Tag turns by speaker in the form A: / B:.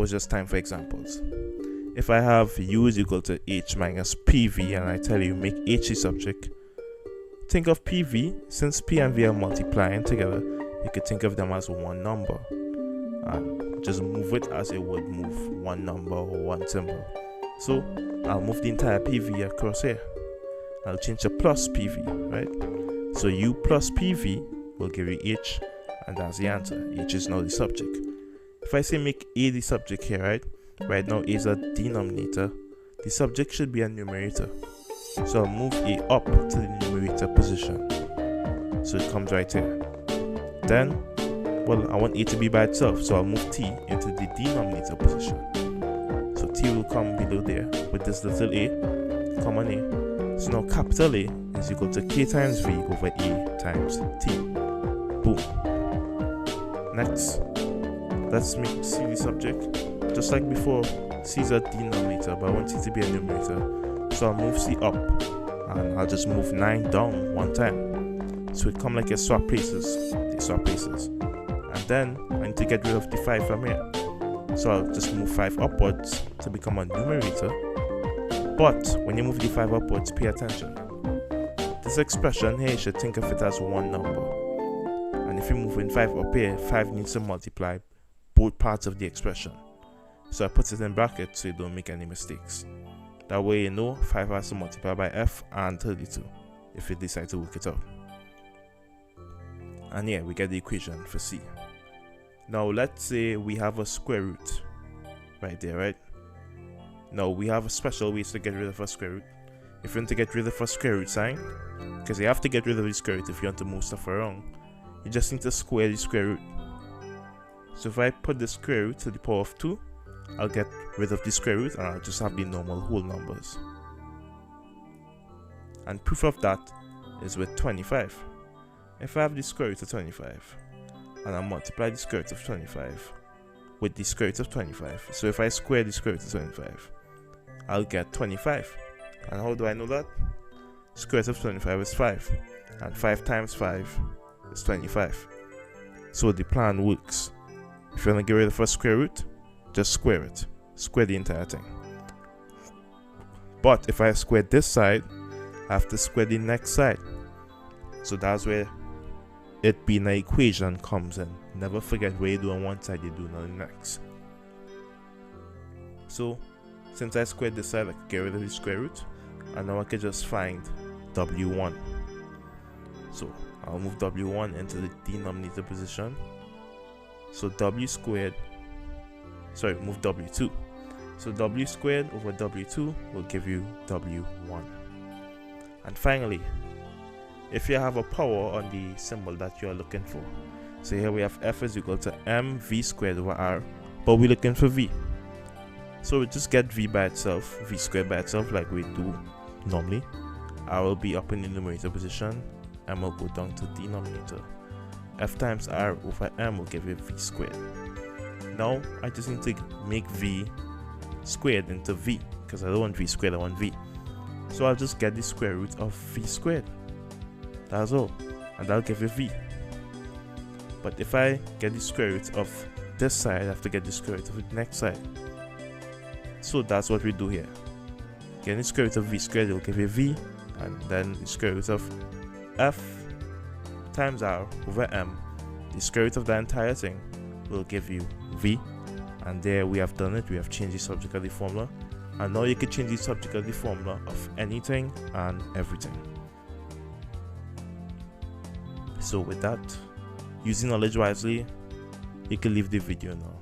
A: Now it's just time for examples. If I have u is equal to h minus pv and I tell you make h the subject, think of pv. Since p and v are multiplying together, you could think of them as one number and just move it as it would move one number or one symbol. So I'll move the entire pv across here. I'll change to plus pv, right? So u plus pv will give you h, and that's the answer. H is now the subject. If I say make a the subject here, right now a is a denominator, the subject should be a numerator. So I'll move a up to the numerator position, so it comes right here. Then, well, I want a to be by itself, so I'll move t into the denominator position. So t will come below there with this little a, common a. So now capital A is equal to k times v over a times t. Boom. Next, let's make c the subject. Just like before, c is a denominator, but I want it to be a numerator. So I'll move c up, and I'll just move 9 down one time. So it come like a swap places. They swap places. And then I need to get rid of the 5 from here. So I'll just move 5 upwards to become a numerator. But when you move the 5 upwards, pay attention. This expression here, you should think of it as one number. And if you're moving 5 up here, 5 needs to multiply both parts of the expression. So I put it in brackets so you don't make any mistakes. That way you know 5 has to multiply by f and 32 if you decide to work it out. And yeah, we get the equation for c. Now let's say we have a square root right there, right? Now we have a special ways to get rid of a square root. If you want to get rid of a square root sign, because you have to get rid of the square root if you want to move stuff around, you just need to square the square root. So if I put the square root to the power of 2, I'll get rid of the square root and I'll just have the normal whole numbers. And proof of that is with 25. If I have the square root of 25 and I multiply the square root of 25 with the square root of 25, so if I square the square root of 25, I'll get 25. And how do I know that? Square root of 25 is 5, and 5 times 5 is 25. So the plan works. If you want to get rid of a square root, just square it. Square the entire thing. But if I square this side, I have to square the next side. So that's where it being an equation comes in. Never forget where you do on one side, you do on the next. So since I squared this side, I can get rid of the square root, and now I can just find w1. So I'll move w1 into the denominator position. So w squared, sorry, move w2. So w squared over w2 will give you w1. And finally, if you have a power on the symbol that you are looking for, so here we have f is equal to mv squared over r, but we're looking for v. So we just get v by itself, v squared by itself like we do normally. R will be up in the numerator position, m will go down to denominator. F times r over m will give you v squared. Now I just need to make v squared into v, because I don't want v squared, I want v. So I'll just get the square root of v squared. That's all, and that'll give you v. But if I get the square root of this side, I have to get the square root of the next side. So that's what we do here. Getting the square root of v squared will give you v, and then the square root of f times r over m, the square root of the entire thing, will give you v. And there we have done it. We have changed the subject of the formula, and now you can change the subject of the formula of anything and everything. So with that, using knowledge wisely, you can leave the video now.